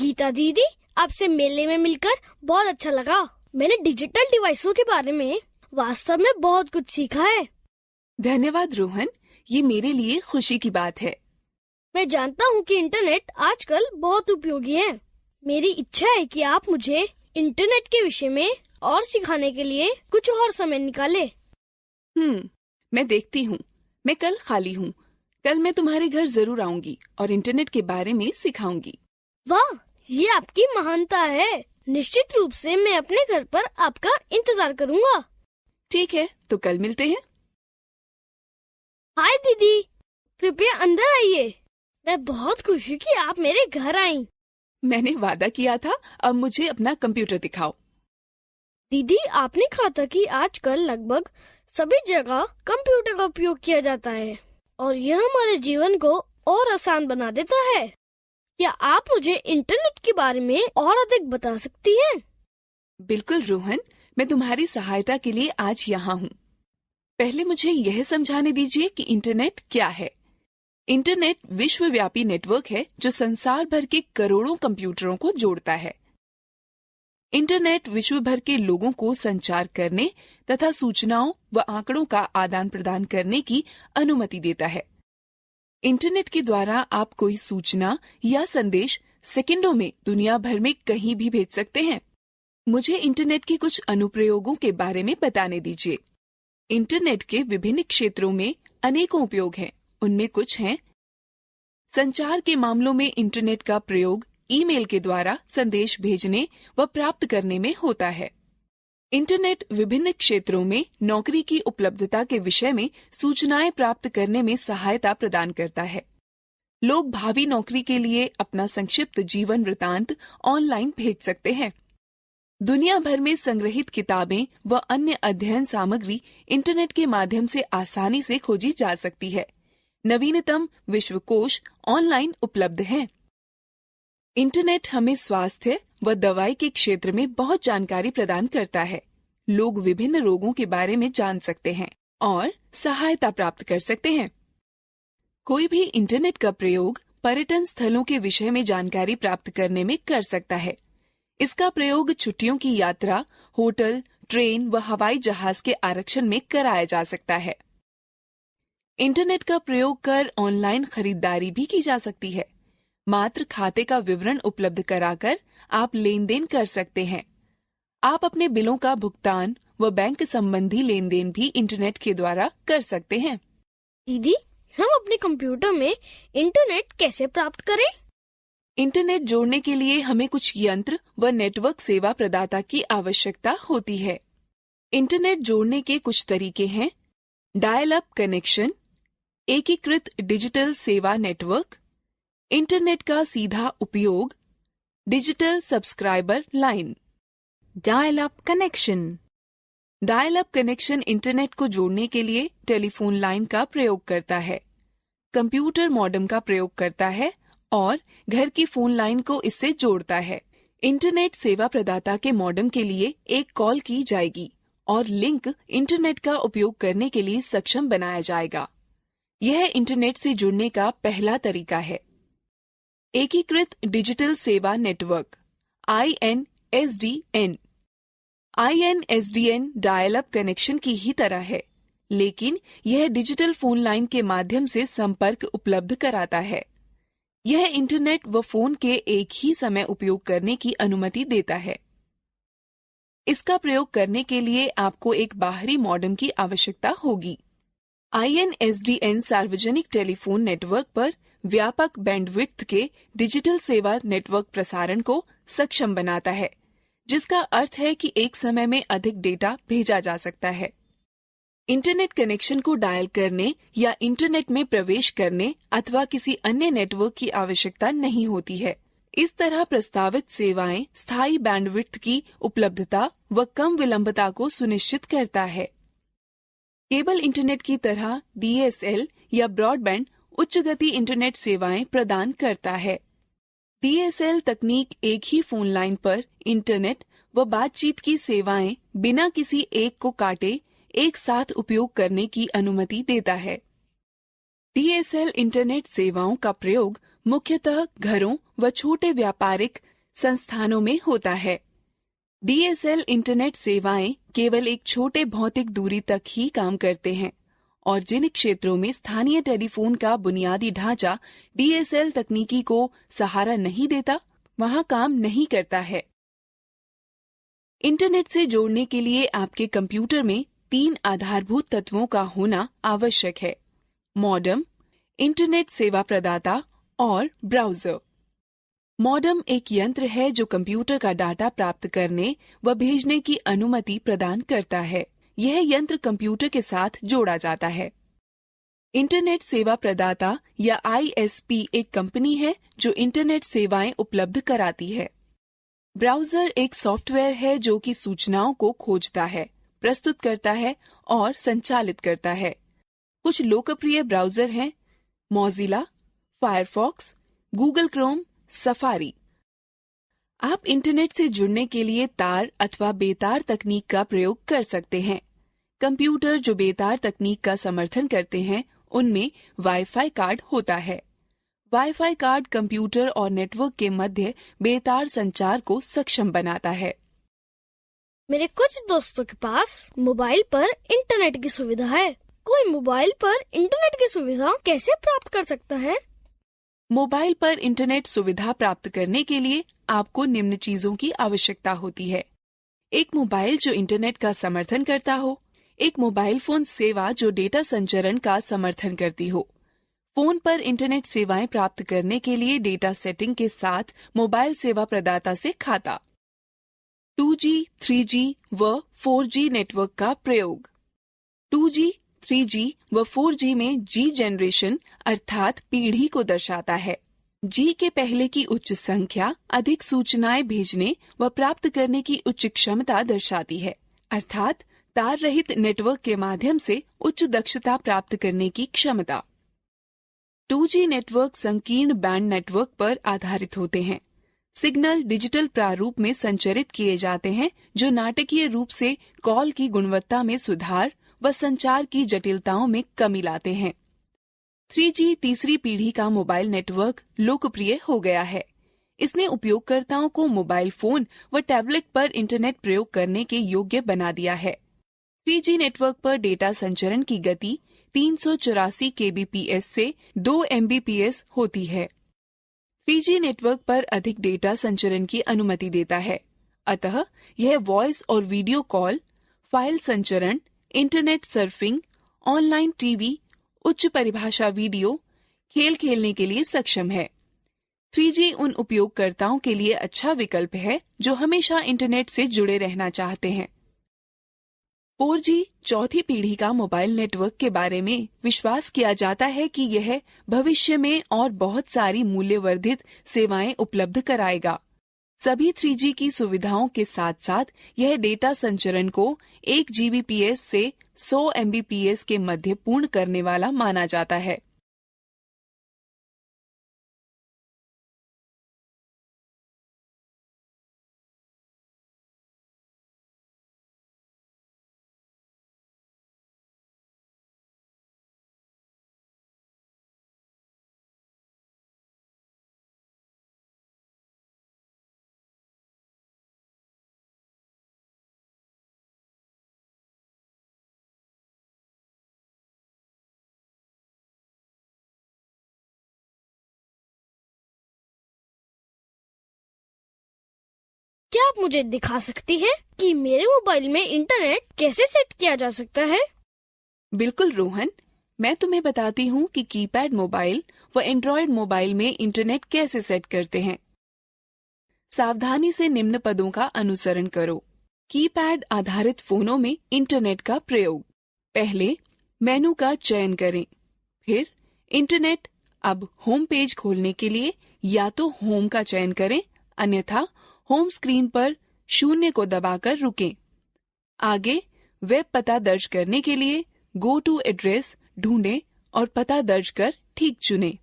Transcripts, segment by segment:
गीता दीदी, आपसे मेले में मिलकर बहुत अच्छा लगा। मैंने डिजिटल डिवाइसों के बारे में वास्तव में बहुत कुछ सीखा है। धन्यवाद रोहन, ये मेरे लिए खुशी की बात है। मैं जानता हूँ कि इंटरनेट आजकल बहुत उपयोगी है। मेरी इच्छा है कि आप मुझे इंटरनेट के विषय में और सिखाने के लिए कुछ और समय निकाले। मैं देखती हूँ। मैं कल खाली हूँ। कल मैं तुम्हारे घर जरूर आऊंगी और इंटरनेट के बारे में सिखाऊंगी। वाह, ये आपकी महानता है। निश्चित रूप से मैं अपने घर पर आपका इंतजार करूँगा। ठीक है, तो कल मिलते हैं। हाय दीदी, कृपया अंदर आइए। मैं बहुत खुश हूँ कि आप मेरे घर आई। मैंने वादा किया था, अब मुझे अपना कंप्यूटर दिखाओ। दीदी, आपने कहा था कि आजकल लगभग सभी जगह कंप्यूटर का उपयोग किया जाता है और यह हमारे जीवन को और आसान बना देता है। क्या आप मुझे इंटरनेट के बारे में और अधिक बता सकती हैं? बिल्कुल रोहन, मैं तुम्हारी सहायता के लिए आज यहाँ हूँ। पहले मुझे यह समझाने दीजिए कि इंटरनेट क्या है। इंटरनेट विश्वव्यापी नेटवर्क है जो संसार भर के करोड़ों कंप्यूटरों को जोड़ता है। इंटरनेट विश्व भर के लोगों को संचार करने तथा सूचनाओं व आंकड़ों का आदान प्रदान करने की अनुमति देता है। इंटरनेट के द्वारा आप कोई सूचना या संदेश सेकंडों में दुनिया भर में कहीं भी भेज सकते हैं। मुझे इंटरनेट के कुछ अनुप्रयोगों के बारे में बताने दीजिए। इंटरनेट के विभिन्न क्षेत्रों में अनेकों उपयोग हैं। उनमें कुछ हैं: संचार के मामलों में इंटरनेट का प्रयोग ईमेल के द्वारा संदेश भेजने व प्राप्त करने में होता है। इंटरनेट विभिन्न क्षेत्रों में नौकरी की उपलब्धता के विषय में सूचनाएं प्राप्त करने में सहायता प्रदान करता है। लोग भावी नौकरी के लिए अपना संक्षिप्त जीवन वृतांत ऑनलाइन भेज सकते हैं। दुनिया भर में संग्रहित किताबें व अन्य अध्ययन सामग्री इंटरनेट के माध्यम से आसानी से खोजी जा सकती है। नवीनतम विश्वकोश ऑनलाइन उपलब्ध हैं। इंटरनेट हमें स्वास्थ्य व दवाई के क्षेत्र में बहुत जानकारी प्रदान करता है। लोग विभिन्न रोगों के बारे में जान सकते हैं और सहायता प्राप्त कर सकते हैं। कोई भी इंटरनेट का प्रयोग पर्यटन स्थलों के विषय में जानकारी प्राप्त करने में कर सकता है। इसका प्रयोग छुट्टियों की यात्रा, होटल, ट्रेन व हवाई जहाज के आरक्षण में कराया जा सकता है। इंटरनेट का प्रयोग कर ऑनलाइन खरीदारी भी की जा सकती है। मात्र खाते का विवरण उपलब्ध कराकर आप लेन देन कर सकते हैं। आप अपने बिलों का भुगतान व बैंक संबंधी लेन देन भी इंटरनेट के द्वारा कर सकते हैं। दीदी, हम अपने कंप्यूटर में इंटरनेट कैसे प्राप्त करें? इंटरनेट जोड़ने के लिए हमें कुछ यंत्र व नेटवर्क सेवा प्रदाता की आवश्यकता होती है। इंटरनेट जोड़ने के कुछ तरीके हैं: डायल अप कनेक्शन, एकीकृत डिजिटल सेवा नेटवर्क, इंटरनेट का सीधा उपयोग, digital subscriber line. Dial up connection. Dial up connection internet को जोड़ने के लिए टेलीफोन लाइन का प्रयोग करता है, कंप्यूटर मॉडेम का प्रयोग करता है और घर की फोन लाइन को इससे जोड़ता है। इंटरनेट सेवा प्रदाता के मॉडेम के लिए एक कॉल की जाएगी और लिंक इंटरनेट का उपयोग करने के लिए सक्षम बनाया जाएगा। यह इंटरनेट से जुड़ने का पहला तरीका है। एकीकृत डिजिटल सेवा network INSDN। INSDN dial up connection की ही तरह है, लेकिन यह डिजिटल फोन लाइन के माध्यम से संपर्क उपलब्ध कराता है। यह इंटरनेट व फोन के एक ही समय उपयोग करने की अनुमति देता है। इसका प्रयोग करने के लिए आपको एक बाहरी मॉडेम की आवश्यकता होगी। INSDN सार्वजनिक टेलीफोन नेटवर्क पर व्यापक बैंडविड्थ के डिजिटल सेवा नेटवर्क प्रसारण को सक्षम बनाता है, जिसका अर्थ है कि एक समय में अधिक डेटा भेजा जा सकता है। इंटरनेट कनेक्शन को डायल करने या इंटरनेट में प्रवेश करने अथवा किसी अन्य नेटवर्क की आवश्यकता नहीं होती है। इस तरह प्रस्तावित सेवाएं स्थायी बैंडविड्थ की उपलब्धता व कम विलंबता को सुनिश्चित करता है। केबल इंटरनेट की तरह DSL या ब्रॉडबैंड उच्च गति इंटरनेट सेवाएं प्रदान करता है। DSL तकनीक एक ही फोन लाइन पर इंटरनेट व बातचीत की सेवाएं बिना किसी एक को काटे एक साथ उपयोग करने की अनुमति देता है। DSL इंटरनेट सेवाओं का प्रयोग मुख्यतः घरों व छोटे व्यापारिक संस्थानों में होता है। DSL इंटरनेट सेवाएं केवल एक छोटे भौतिक दूरी तक ही काम करते हैं और जिन क्षेत्रों में स्थानीय टेलीफोन का बुनियादी ढांचा DSL तकनीकी को सहारा नहीं देता, वहां काम नहीं करता है। इंटरनेट से जोड़ने के लिए आपके कंप्यूटर में 3 आधारभूत तत्वों का होना आवश्यक है: मॉडेम, इंटरनेट सेवा प्रदाता और ब्राउजर। मॉडेम एक यंत्र है जो कंप्यूटर का डाटा प्राप्त करने व भेजने की अनुमति प्रदान करता है। यह यंत्र कंप्यूटर के साथ जोड़ा जाता है। इंटरनेट सेवा प्रदाता या ISP एक कंपनी है जो इंटरनेट सेवाएं उपलब्ध कराती है। ब्राउजर एक सॉफ्टवेयर है जो कि सूचनाओं को खोजता है, प्रस्तुत करता है और संचालित करता है। कुछ लोकप्रिय ब्राउजर हैं: Mozilla, Firefox, Google Chrome, safari. आप इंटरनेट से जुड़ने के लिए तार अथवा बेतार तकनीक का प्रयोग कर सकते हैं। कंप्यूटर जो बेतार तकनीक का समर्थन करते हैं, उनमें वाईफाई कार्ड होता है। वाईफाई कार्ड कंप्यूटर और नेटवर्क के मध्य बेतार संचार को सक्षम बनाता है। मेरे कुछ दोस्तों के पास मोबाइल पर इंटरनेट की सुविधा है। कोई मोबाइल पर इंटरनेट की सुविधा कैसे प्राप्त कर सकता है? मोबाइल पर इंटरनेट सुविधा प्राप्त करने के लिए आपको निम्न चीजों की आवश्यकता होती है: एक मोबाइल जो इंटरनेट का समर्थन करता हो, एक मोबाइल फोन सेवा जो डेटा संचरण का समर्थन करती हो, फोन पर इंटरनेट सेवाएं प्राप्त करने के लिए डेटा सेटिंग के साथ मोबाइल सेवा प्रदाता से खाता, 2G, 3G व 4G नेटवर्क का प्रयोग। 2G, 3G व 4G में G जनरेशन अर्थात पीढ़ी को दर्शाता है। G के पहले की उच्च संख्या अधिक सूचनाएं भेजने व प्राप्त करने की उच्च क्षमता दर्शाती है, अर्थात तार रहित नेटवर्क के माध्यम से उच्च दक्षता प्राप्त करने की क्षमता। 2G नेटवर्क संकीर्ण बैंड नेटवर्क पर आधारित होते हैं। सिग्नल डिजिटल प्रारूप में संचरित किए जाते हैं जो नाटकीय रूप से कॉल की गुणवत्ता में सुधार व संचार की जटिलताओं में कमी लाते हैं। 3G तीसरी पीढ़ी का मोबाइल नेटवर्क लोकप्रिय हो गया है। इसने उपयोगकर्ताओं को मोबाइल फोन व टैबलेट पर इंटरनेट प्रयोग करने के योग्य बना दिया है। 3G नेटवर्क पर डेटा संचरण की गति 384 kbps से 2 mbps होती है। 3G नेटवर्क पर अधिक डेटा संचरण की अनुमति देता है, अतः यह वॉइस और वीडियो कॉल, फाइल संचरण, इंटरनेट सर्फिंग, ऑनलाइन टीवी, उच्च परिभाषा वीडियो, खेल खेलने के लिए सक्षम है। 3G उन उपयोगकर्ताओं के लिए अच्छा विकल्प है जो हमेशा इंटरनेट से जुड़े रहना चाहते हैं। 4G चौथी पीढ़ी का मोबाइल नेटवर्क के बारे में विश्वास किया जाता है कि यह भविष्य में और बहुत सारी मूल्यवर्धित सेवाएं उपलब्ध कराएगा। सभी 3G की सुविधाओं के साथ साथ यह डेटा संचरण को 1 Gbps से 100 Mbps के मध्य पूर्ण करने वाला माना जाता है। क्या आप मुझे दिखा सकती हैं कि मेरे मोबाइल में इंटरनेट कैसे सेट किया जा सकता है? बिल्कुल रोहन, मैं तुम्हें बताती हूँ कि कीपैड मोबाइल व एंड्रॉयड मोबाइल में इंटरनेट कैसे सेट करते हैं। सावधानी से निम्न पदों का अनुसरण करो। कीपैड आधारित फोनों में इंटरनेट का प्रयोग। पहले मेनू का चयन करें, फिर इंटरनेट। अब होम पेज खोलने के लिए या तो होम का चयन करें, अन्यथा होम स्क्रीन पर 0 को दबाकर रुकें। आगे वेब पता दर्ज करने के लिए गो टू एड्रेस ढूंढें और पता दर्ज कर ठीक चुनें।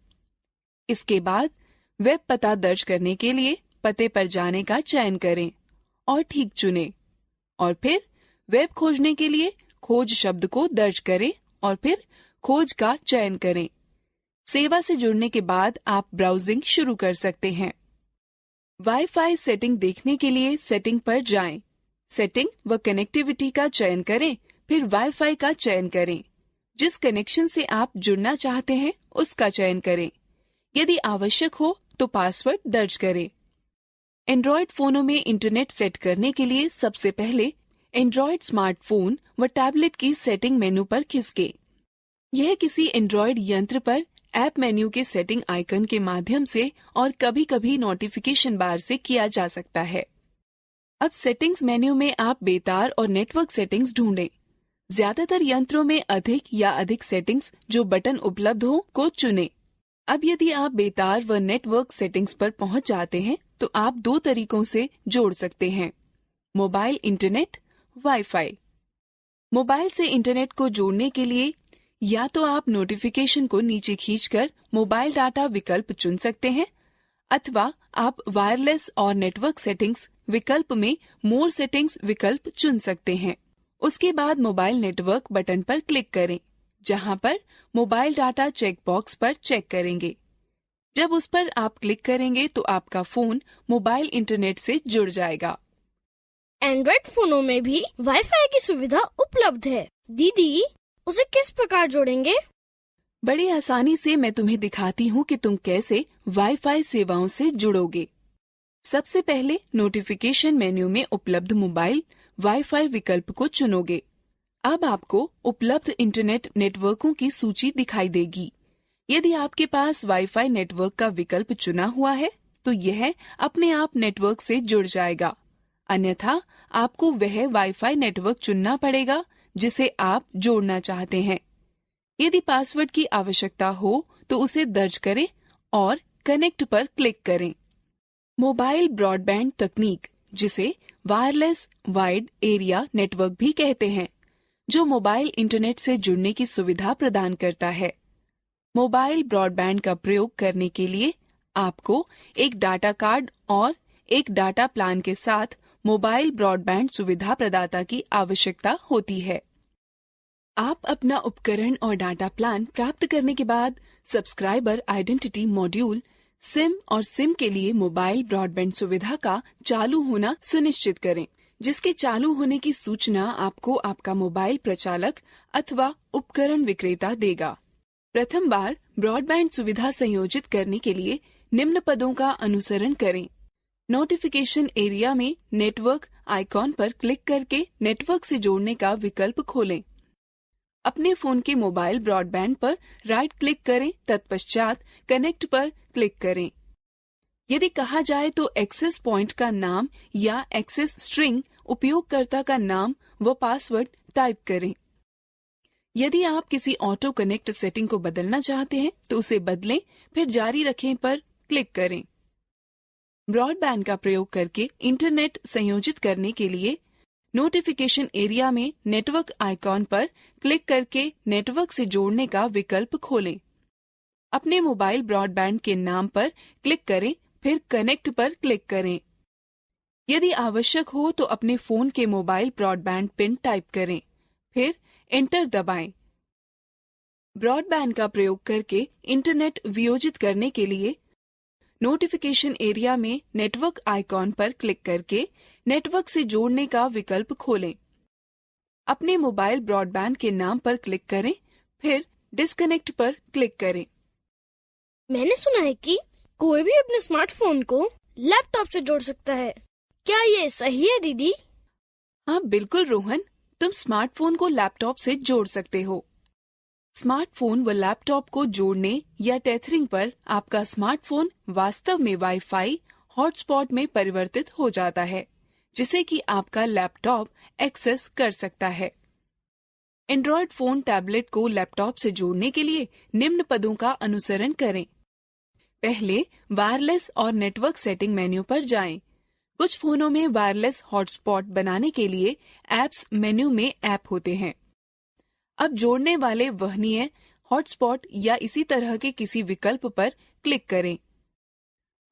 इसके बाद वेब पता दर्ज करने के लिए पते पर जाने का चयन करें और ठीक चुनें, और फिर वेब खोजने के लिए खोज शब्द को दर्ज करें और फिर खोज का चयन करें। सेवा से जुड़ने के बाद आप ब्राउजिंग शुरू कर सकते हैं। वाईफाई सेटिंग देखने के लिए सेटिंग पर जाएं। सेटिंग व कनेक्टिविटी का चयन करें, फिर वाईफाई का चयन करें। जिस कनेक्शन से आप जुड़ना चाहते हैं उसका चयन करें। यदि आवश्यक हो तो पासवर्ड दर्ज करें। एंड्रॉयड फोनों में इंटरनेट सेट करने के लिए सबसे पहले एंड्रॉयड स्मार्टफोन व टैबलेट की सेटिंग मेनू पर खिसकें। यह किसी एंड्रॉयड यंत्र पर ऐप मेन्यू के सेटिंग आइकन के माध्यम से और कभी-कभी नोटिफिकेशन बार से किया जा सकता है। अब सेटिंग्स मेन्यू में आप बेतार और नेटवर्क सेटिंग्स ढूंढें। ज्यादातर यंत्रों में अधिक सेटिंग्स जो बटन उपलब्ध हो को चुनें। अब यदि आप बेतार व नेटवर्क सेटिंग्स पर पहुंच जाते हैं तो आप दो तरीकों से जोड़ सकते हैं: मोबाइल इंटरनेट, वाईफाई। मोबाइल से इंटरनेट को जोड़ने के लिए या तो आप नोटिफिकेशन को नीचे खींचकर मोबाइल डाटा विकल्प चुन सकते हैं, अथवा आप वायरलेस और नेटवर्क सेटिंग्स विकल्प में मोर सेटिंग्स विकल्प चुन सकते हैं। उसके बाद मोबाइल नेटवर्क बटन पर क्लिक करें, जहां पर मोबाइल डाटा चेक बॉक्स पर चेक करेंगे। जब उस पर आप क्लिक करेंगे तो आपका फोन मोबाइल इंटरनेट से जुड़ जाएगा। एंड्रॉइड फोनों में भी वाईफाई की सुविधा उपलब्ध है। दीदी, उसे किस प्रकार जोड़ेंगे? बड़ी आसानी से मैं तुम्हें दिखाती हूँ कि तुम कैसे वाईफाई सेवाओं से जुड़ोगे। सबसे पहले नोटिफिकेशन मेन्यू में उपलब्ध मोबाइल वाईफाई विकल्प को चुनोगे। अब आपको उपलब्ध इंटरनेट नेटवर्कों की सूची दिखाई देगी। यदि आपके पास वाईफाई नेटवर्क का विकल्प चुना हुआ है तो यह अपने आप नेटवर्क से जुड़ जाएगा, अन्यथा आपको वह वाईफाई नेटवर्क चुनना पड़ेगा जिसे आप जोड़ना चाहते हैं। यदि पासवर्ड की आवश्यकता हो तो उसे दर्ज करें और कनेक्ट पर क्लिक करें। मोबाइल ब्रॉडबैंड तकनीक, जिसे वायरलेस वाइड एरिया नेटवर्क भी कहते हैं, जो मोबाइल इंटरनेट से जुड़ने की सुविधा प्रदान करता है। मोबाइल ब्रॉडबैंड का प्रयोग करने के लिए आपको एक डाटा कार्ड और एक डाटा प्लान के साथ मोबाइल ब्रॉडबैंड सुविधा प्रदाता की आवश्यकता होती है। आप अपना उपकरण और डाटा प्लान प्राप्त करने के बाद सब्सक्राइबर आइडेंटिटी मॉड्यूल सिम और सिम के लिए मोबाइल ब्रॉडबैंड सुविधा का चालू होना सुनिश्चित करें, जिसके चालू होने की सूचना आपको आपका मोबाइल प्रचालक अथवा उपकरण विक्रेता देगा। प्रथम बार ब्रॉडबैंड सुविधा संयोजित करने के लिए निम्न पदों का अनुसरण करें। नोटिफिकेशन एरिया में नेटवर्क आइकॉन पर क्लिक करके नेटवर्क से जोड़ने का विकल्प खोलें। अपने फोन के मोबाइल ब्रॉडबैंड पर राइट क्लिक करें, तत्पश्चात कनेक्ट पर क्लिक करें। यदि कहा जाए तो एक्सेस पॉइंट का नाम या एक्सेस स्ट्रिंग उपयोगकर्ता का नाम व पासवर्ड टाइप करें। यदि आप किसी ऑटो कनेक्ट सेटिंग को बदलना चाहते हैं तो उसे बदलें, फिर जारी रखें पर क्लिक करें। ब्रॉडबैंड का प्रयोग करके इंटरनेट संयोजित करने के लिए नोटिफिकेशन एरिया में नेटवर्क आइकॉन पर क्लिक करके नेटवर्क से जोड़ने का विकल्प खोलें। अपने मोबाइल ब्रॉडबैंड के नाम पर क्लिक करें, फिर कनेक्ट पर क्लिक करें। यदि आवश्यक हो तो अपने फोन के मोबाइल ब्रॉडबैंड पिन टाइप करें, फिर एंटर दबाएं। ब्रॉडबैंड का प्रयोग करके इंटरनेट वियोजित करने के लिए नोटिफिकेशन एरिया में नेटवर्क आइकॉन पर क्लिक करके नेटवर्क से जोड़ने का विकल्प खोलें। अपने मोबाइल ब्रॉडबैंड के नाम पर क्लिक करें, फिर डिस्कनेक्ट पर क्लिक करें। मैंने सुना है कि कोई भी अपने स्मार्टफोन को लैपटॉप से जोड़ सकता है। क्या ये सही है दीदी? हाँ बिल्कुल रोहन, तुम स्मार्टफोन को लैपटॉप से जोड़ सकते हो। स्मार्टफोन व लैपटॉप को जोड़ने या टेथरिंग पर आपका स्मार्टफोन वास्तव में वाईफाई हॉटस्पॉट में परिवर्तित हो जाता है, जिसे कि आपका लैपटॉप एक्सेस कर सकता है। एंड्रॉयड फोन टैबलेट को लैपटॉप से जोड़ने के लिए निम्न पदों का अनुसरण करें। पहले वायरलेस और नेटवर्क सेटिंग मेन्यू पर जाएं। कुछ फोनों में वायरलेस हॉटस्पॉट बनाने के लिए ऐप्स मेन्यू में ऐप होते हैं। अब जोड़ने वाले वहनीय हॉटस्पॉट या इसी तरह के किसी विकल्प पर क्लिक करें।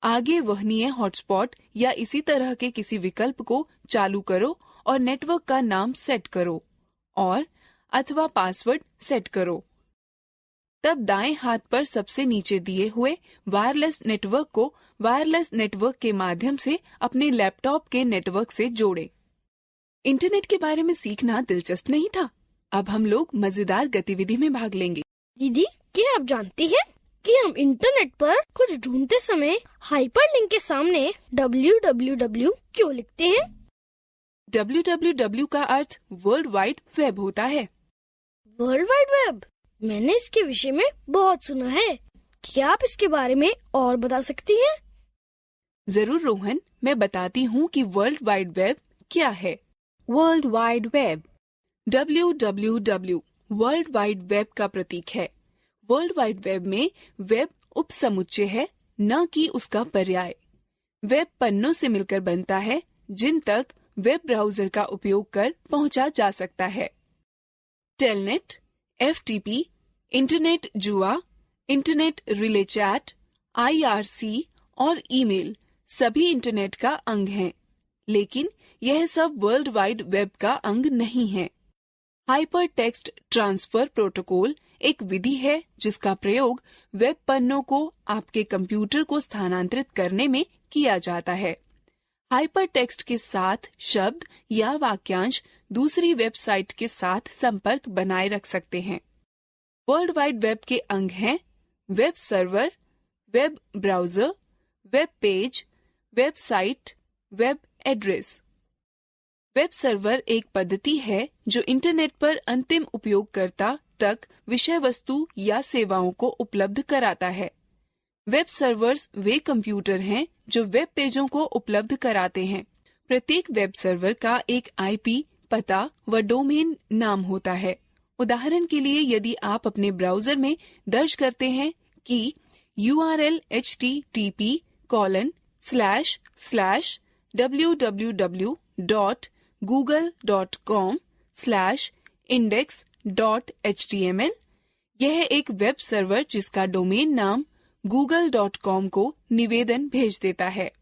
आगे वहनीय हॉटस्पॉट या इसी तरह के किसी विकल्प को चालू करो और नेटवर्क का नाम सेट करो और अथवा पासवर्ड सेट करो। तब दाएं हाथ पर सबसे नीचे दिए हुए वायरलेस नेटवर्क को वायरलेस नेटवर्क के माध्यम से अपने लैपटॉप के नेटवर्क से जोड़ें। इंटरनेट के बारे में सीखना दिलचस्प नहीं था? अब हम लोग मजेदार गतिविधि में भाग लेंगे। दीदी, क्या आप जानती हैं कि हम इंटरनेट पर कुछ ढूंढते समय हाइपरलिंक के सामने www क्यों लिखते हैं? www का अर्थ वर्ल्ड वाइड वेब होता है। वर्ल्ड वाइड वेब, मैंने इसके विषय में बहुत सुना है। क्या आप इसके बारे में और बता सकती हैं? जरूर रोहन, मैं बताती हूँ कि वर्ल्ड वाइड वेब क्या है। World Wide Web. www world wide web का प्रतीक है। वर्ल्ड वाइड वेब में वेब उपसमुच्चय है, न कि उसका पर्याय। वेब पन्नों से मिलकर बनता है जिन तक वेब ब्राउजर का उपयोग कर पहुंचा जा सकता है। टेलनेट, FTP, इंटरनेट जुआ, इंटरनेट रिले चैट, IRC और ईमेल सभी इंटरनेट का अंग हैं, लेकिन यह सब वर्ल्ड वाइड वेब का अंग नहीं है। हाइपर टेक्स्ट ट्रांसफर प्रोटोकॉल एक विधि है जिसका प्रयोग वेब पन्नों को आपके कंप्यूटर को स्थानांतरित करने में किया जाता है। हाइपर टेक्स्ट के साथ शब्द या वाक्यांश दूसरी वेबसाइट के साथ संपर्क बनाए रख सकते हैं। वर्ल्ड वाइड वेब के अंग हैं web server, web browser, web page, website, web address. Web server एक पद्धति है जो इंटरनेट पर अंतिम उपयोगकर्ता तक विषय वस्तु या सेवाओं को उपलब्ध कराता है। वेब सर्वर्स वे कंप्यूटर हैं जो वेब पेजों को उपलब्ध कराते हैं। प्रत्येक वेब सर्वर का एक IP पता व डोमेन नाम होता है। उदाहरण के लिए, यदि आप अपने ब्राउजर में दर्ज करते हैं कि URL http://www.google.com/index.html, यह एक वेब सर्वर जिसका डोमेन नाम google.com को निवेदन भेज देता है।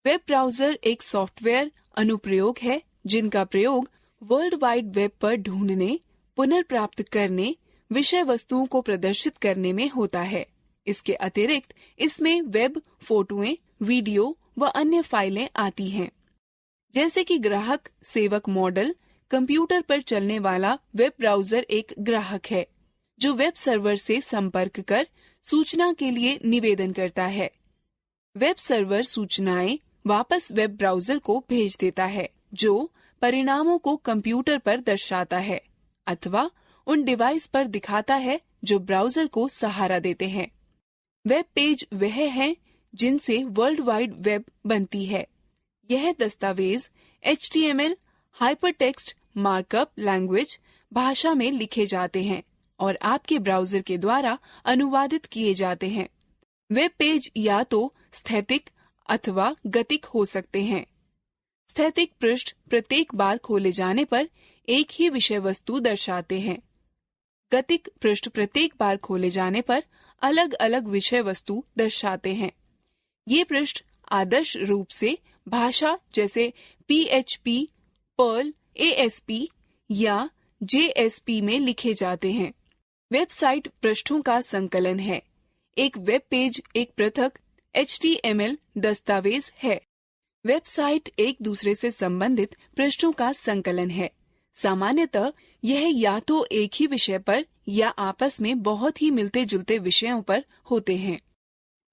वेब ब्राउजर एक सॉफ्टवेयर अनुप्रयोग है जिनका प्रयोग वर्ल्ड वाइड वेब पर ढूंढने, पुनर्प्राप्त करने, विषय वस्तुओं को प्रदर्शित करने में होता है। इसके अतिरिक्त इसमें वेब फोटोएं, वीडियो व अन्य फाइलें आती हैं। जैसे कि ग्राहक सेवक मॉडल, कंप्यूटर पर चलने वाला वेब ब्राउजर एक ग्राहक है जो वेब सर्वर से संपर्क कर सूचना के लिए निवेदन करता है। वेब सर्वर सूचनाएं वापस वेब ब्राउजर को भेज देता है जो परिणामों को कंप्यूटर पर दर्शाता है अथवा उन डिवाइस पर दिखाता है जो ब्राउजर को सहारा देते हैं। वेब पेज वह है जिनसे वर्ल्ड वाइड वेब बनती है। यह दस्तावेज HTML हाइपरटेक्स्ट मार्कअप लैंग्वेज भाषा में लिखे जाते हैं और आपके ब्राउजर के द्वारा अनुवादित किए जाते हैं। वेब पेज या तो स्थैतिक अथवा गतिक हो सकते हैं। स्थैतिक पृष्ठ प्रत्येक बार खोले जाने पर एक ही विषय वस्तु दर्शाते हैं। गतिक पृष्ठ प्रत्येक बार खोले जाने पर अलग अलग विषय वस्तु दर्शाते हैं। ये पृष्ठ आदर्श रूप से भाषा जैसे PHP, पर्ल, ASP या JSP में लिखे जाते हैं। वेबसाइट पृष्ठों का संकलन है। एक वेब पेज एक पृथक HTML दस्तावेज है। वेबसाइट एक दूसरे से संबंधित पृष्ठों का संकलन है। सामान्यतः यह या तो एक ही विषय पर या आपस में बहुत ही मिलते जुलते विषयों पर होते हैं।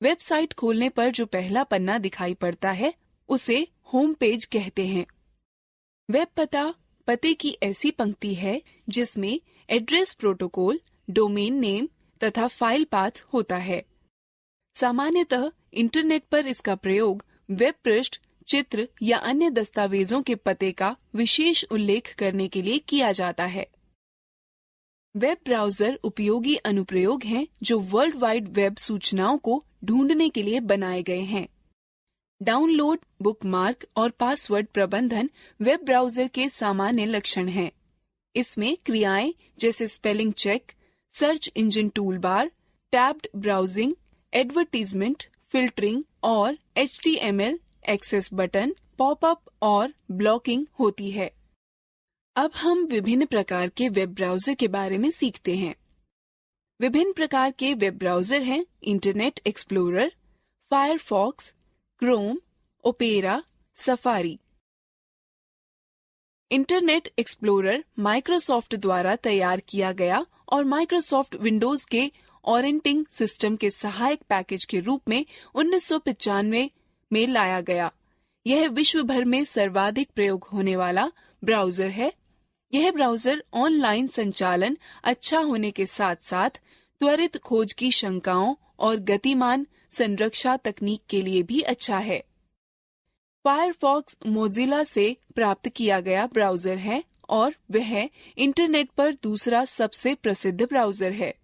वेबसाइट खोलने पर जो पहला पन्ना दिखाई पड़ता है उसे होम पेज कहते हैं। वेब पते की ऐसी पंक्ति है जिसमें एड्रेस प्रोटोकॉल, डोमेन नेम तथा फाइल पाथ होता है। सामान्यतः इंटरनेट पर इसका प्रयोग वेब पृष्ठ, चित्र या अन्य दस्तावेजों के पते का विशेष उल्लेख करने के लिए किया जाता है। वेब ब्राउजर उपयोगी अनुप्रयोग हैं जो वर्ल्ड वाइड वेब सूचनाओं को ढूंढने के लिए बनाए गए हैं। डाउनलोड, बुकमार्क और पासवर्ड प्रबंधन वेब ब्राउजर के सामान्य लक्षण हैं। इसमें क्रियाएं जैसे spelling check, search engine toolbar, tabbed browsing, advertisement, filtering और HTML एक्सेस बटन, पॉपअप और ब्लॉकिंग होती है। अब हम विभिन्न प्रकार के वेब ब्राउजर के बारे में सीखते हैं। विभिन्न प्रकार के वेब ब्राउजर हैं internet explorer, Firefox, Chrome, opera, safari. Internet explorer Microsoft द्वारा तैयार किया गया और माइक्रोसॉफ्ट विंडोज के ऑपरेटिंग सिस्टम के सहायक पैकेज के रूप में 1995 में लाया गया। यह विश्व भर में सर्वाधिक प्रयोग होने वाला ब्राउजर है। यह ब्राउजर ऑनलाइन संचालन अच्छा होने के साथ साथ त्वरित खोज की शंकाओं और गतिमान संरक्षा तकनीक के लिए भी अच्छा है। फायरफॉक्स मोजिला से प्राप्त किया गया ब्राउजर है और वह इंटरनेट पर दूसरा सबसे प्रसिद्ध ब्राउजर है।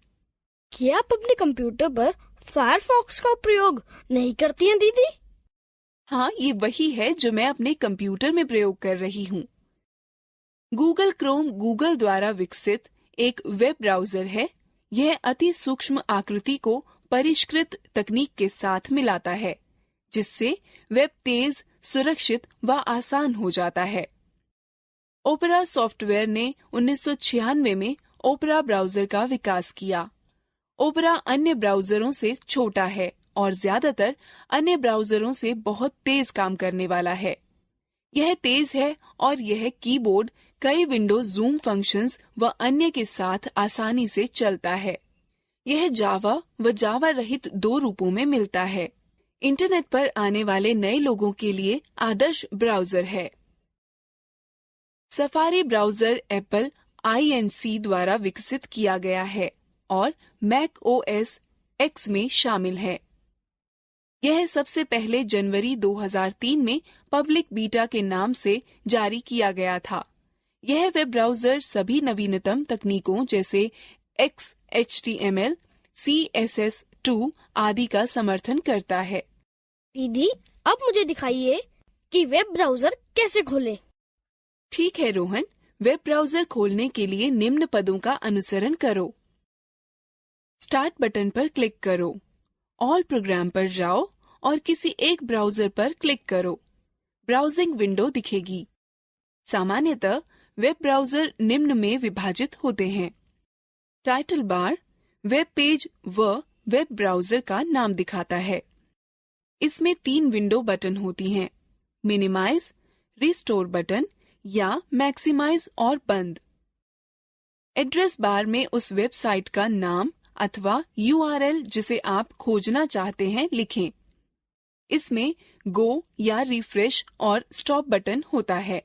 क्या आप अपने कंप्यूटर पर फायरफॉक्स का प्रयोग नहीं करती हैं दीदी? हाँ, ये वही है जो मैं अपने कंप्यूटर में प्रयोग कर रही हूँ। गूगल क्रोम गूगल द्वारा विकसित एक वेब ब्राउजर है। यह अति सूक्ष्म आकृति को परिष्कृत तकनीक के साथ मिलाता है, जिससे वेब तेज, सुरक्षित व आसान हो जाता है। ओपेरा सॉफ्टवेयर ने 1996 में ओपेरा ब्राउजर का विकास किया। ओपेरा अन्य ब्राउजरों से छोटा है और ज्यादातर अन्य ब्राउजरों से बहुत तेज काम करने वाला है। यह तेज है और यह कीबोर्ड, कई विंडो जूम फंक्शंस व अन्य के साथ आसानी से चलता है। यह जावा व जावा रहित दो रूपों में मिलता है। इंटरनेट पर आने वाले नए लोगों के लिए आदर्श ब्राउजर है। सफारी ब्राउजर एप्पल INC द्वारा विकसित किया गया है और मैक OS X में शामिल है। यह सबसे पहले जनवरी 2003 में पब्लिक बीटा के नाम से जारी किया गया था। यह वेब ब्राउजर सभी नवीनतम तकनीकों जैसे XHTML, CSS2 आदि का समर्थन करता है। दीदी, अब मुझे दिखाइए कि वेब ब्राउजर कैसे खोलें। ठीक है रोहन, वेब ब्राउजर खोलने के लिए निम्न पदों का अनुसरण करो। स्टार्ट बटन पर क्लिक करो, ऑल प्रोग्राम पर जाओ और किसी एक ब्राउजर पर क्लिक करो। ब्राउजिंग विंडो दिखेगी। सामान्यतः वेब ब्राउजर निम्न में विभाजित होते हैं। टाइटल बार वेब पेज व वेब ब्राउजर का नाम दिखाता है। इसमें 3 विंडो बटन होती हैं, मिनिमाइज, रिस्टोर बटन या मैक्सिमाइज और बंद। एड्रेस बार में उस वेबसाइट का नाम अथवा URL जिसे आप खोजना चाहते हैं लिखें। इसमें गो या रिफ्रेश और स्टॉप बटन होता है।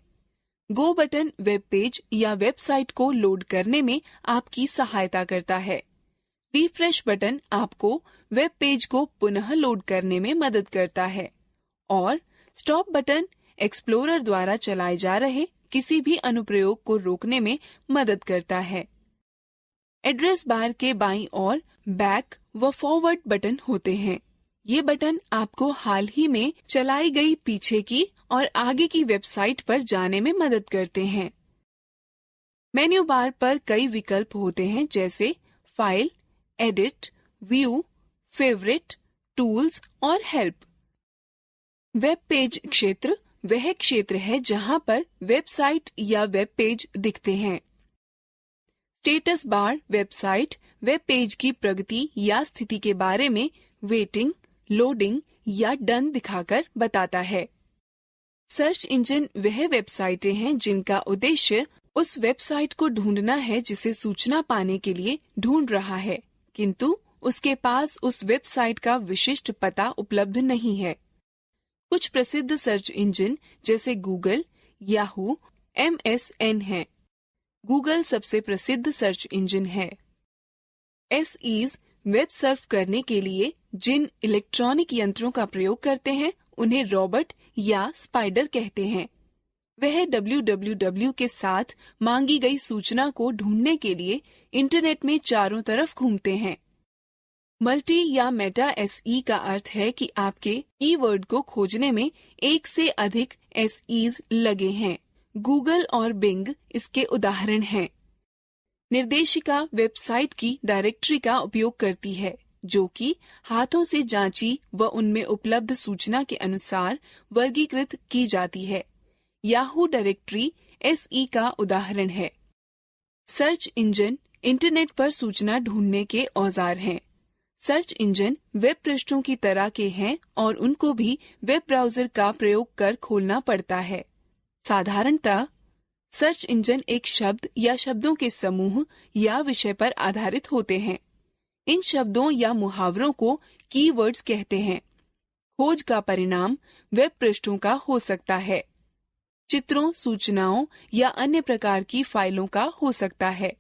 गो बटन वेब पेज या वेबसाइट को लोड करने में आपकी सहायता करता है। रिफ्रेश बटन आपको वेब पेज को पुनः लोड करने में मदद करता है और स्टॉप बटन एक्सप्लोरर द्वारा चलाए जा रहे किसी भी अनुप्रयोग को रोकने में मदद करता है। एड्रेस बार के बाईं ओर बैक व फॉरवर्ड बटन होते हैं। ये बटन आपको हाल ही में चलाई गई पीछे की और आगे की वेबसाइट पर जाने में मदद करते हैं। मेन्यू बार पर कई विकल्प होते हैं जैसे file, edit, view, favourite, tools और हेल्प। वेब पेज क्षेत्र वह क्षेत्र है जहां पर वेबसाइट या वेब पेज दिखते हैं। Status bar website, web page की प्रगति या स्थिति के बारे में वेटिंग, लोडिंग या डन दिखाकर बताता है। सर्च इंजन वह वेबसाइटें हैं जिनका उद्देश्य उस वेबसाइट को ढूंढना है जिसे सूचना पाने के लिए ढूंढ रहा है, किंतु उसके पास उस वेबसाइट का विशिष्ट पता उपलब्ध नहीं है। कुछ प्रसिद्ध सर्च इंजन जैसे गूगल, याहू, MSN हैं। गूगल सबसे प्रसिद्ध सर्च इंजन है। SEs वेब सर्फ करने के लिए जिन इलेक्ट्रॉनिक यंत्रों का प्रयोग करते हैं उन्हें रॉबर्ट या स्पाइडर कहते हैं। वह www के साथ मांगी गई सूचना को ढूंढने के लिए इंटरनेट में चारों तरफ घूमते हैं। मल्टी या मेटा SE का अर्थ है कि आपके कीवर्ड को खोजने में एक से अधिक SEs लगे हैं। गूगल और बिंग इसके उदाहरण हैं। निर्देशिका वेबसाइट की डायरेक्टरी का उपयोग करती है, जो कि हाथों से जांची व उनमें उपलब्ध सूचना के अनुसार वर्गीकृत की जाती है। याहू डायरेक्टरी SE का उदाहरण है। सर्च इंजन इंटरनेट पर सूचना ढूंढने के औजार हैं। सर्च इंजन वेब पृष्ठों की तरह के हैं और उनको भी वेब ब्राउजर का प्रयोग कर खोलना पड़ता है। साधारणतः सर्च इंजन एक शब्द या शब्दों के समूह या विषय पर आधारित होते हैं। इन शब्दों या मुहावरों को कीवर्ड्स कहते हैं। खोज का परिणाम वेब पृष्ठों का हो सकता है, चित्रों, सूचनाओं या अन्य प्रकार की फाइलों का हो सकता है।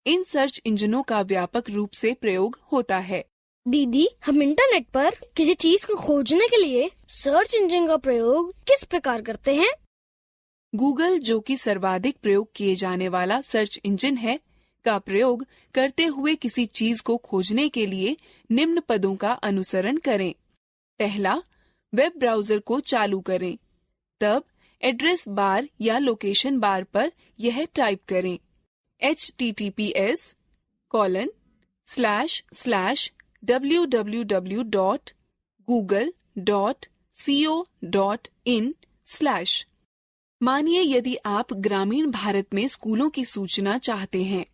इन सर्च इंजनों का व्यापक रूप से प्रयोग होता है। दीदी, हम इंटरनेट पर किसी चीज को खोजने के लिए सर्च इंजन का प्रयोग किस प्रकार करते हैं? गूगल, जो कि सर्वाधिक प्रयोग किए जाने वाला सर्च इंजन है, का प्रयोग करते हुए किसी चीज को खोजने के लिए निम्न पदों का अनुसरण करें। पहला, वेब ब्राउजर को चालू करें। तब एड्रेस बार या लोकेशन बार पर यह टाइप करें https://www.google.co.in/। मानिए यदि आप ग्रामीण भारत में स्कूलों की सूचना चाहते हैं,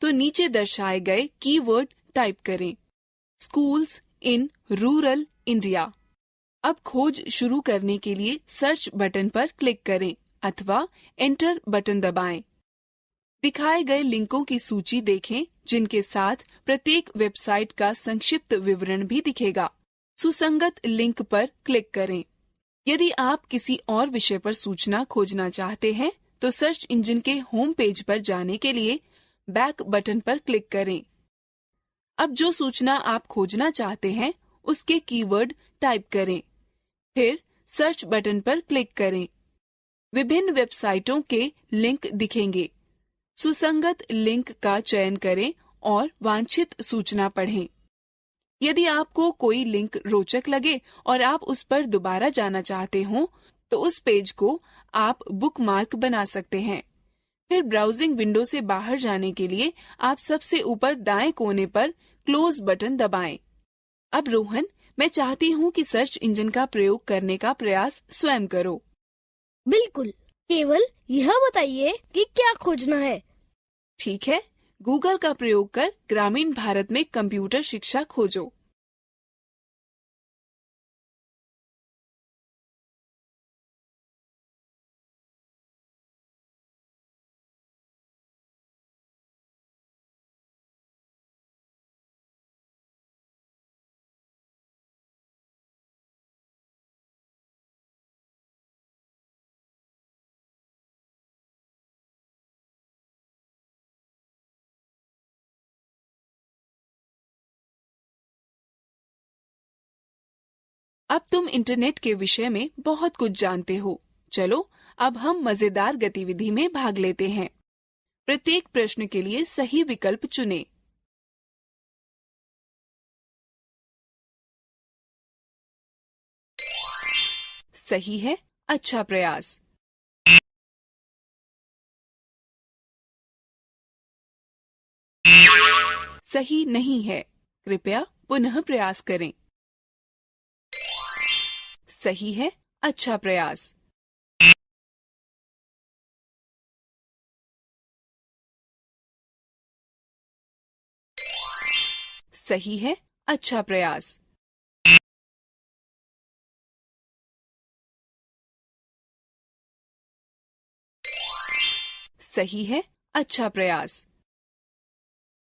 तो नीचे दर्शाए गए कीवर्ड टाइप करें, स्कूल्स इन रूरल इंडिया। अब खोज शुरू करने के लिए सर्च बटन पर क्लिक करें अथवा एंटर बटन दबाएं। दिखाए गए लिंकों की सूची देखें, जिनके साथ प्रत्येक वेबसाइट का संक्षिप्त विवरण भी दिखेगा। सुसंगत लिंक पर क्लिक करें। यदि आप किसी और विषय पर सूचना खोजना चाहते हैं, तो सर्च इंजन के होम पेज पर जाने के लिए बैक बटन पर क्लिक करें। अब जो सूचना आप खोजना चाहते हैं, उसके कीवर्ड टाइप करें, फिर सर्च बटन पर क्लिक करें। विभिन्न वेबसाइटों के लिंक दिखेंगे। सुसंगत लिंक का चयन करें और वांछित सूचना पढ़ें। यदि आपको कोई लिंक रोचक लगे और आप उस पर दोबारा जाना चाहते हो, तो उस पेज को आप बुकमार्क बना सकते हैं। फिर ब्राउजिंग विंडो से बाहर जाने के लिए आप सबसे ऊपर दाएं कोने पर क्लोज बटन दबाएं। अब रोहन, मैं चाहती हूँ कि सर्च इंजन का प्रयोग करने का प्रयास स्वयं करो। बिल्कुल, केवल यह बताइए कि क्या खोजना है। ठीक है, गूगल का प्रयोग कर ग्रामीण भारत में कंप्यूटर शिक्षा खोजो। अब तुम इंटरनेट के विषय में बहुत कुछ जानते हो। चलो, अब हम मजेदार गतिविधि में भाग लेते हैं। प्रत्येक प्रश्न के लिए सही विकल्प चुनें। सही है, अच्छा प्रयास। सही नहीं है, कृपया पुनः प्रयास करें। सही है, अच्छा प्रयास। सही है, अच्छा प्रयास। सही है, अच्छा प्रयास।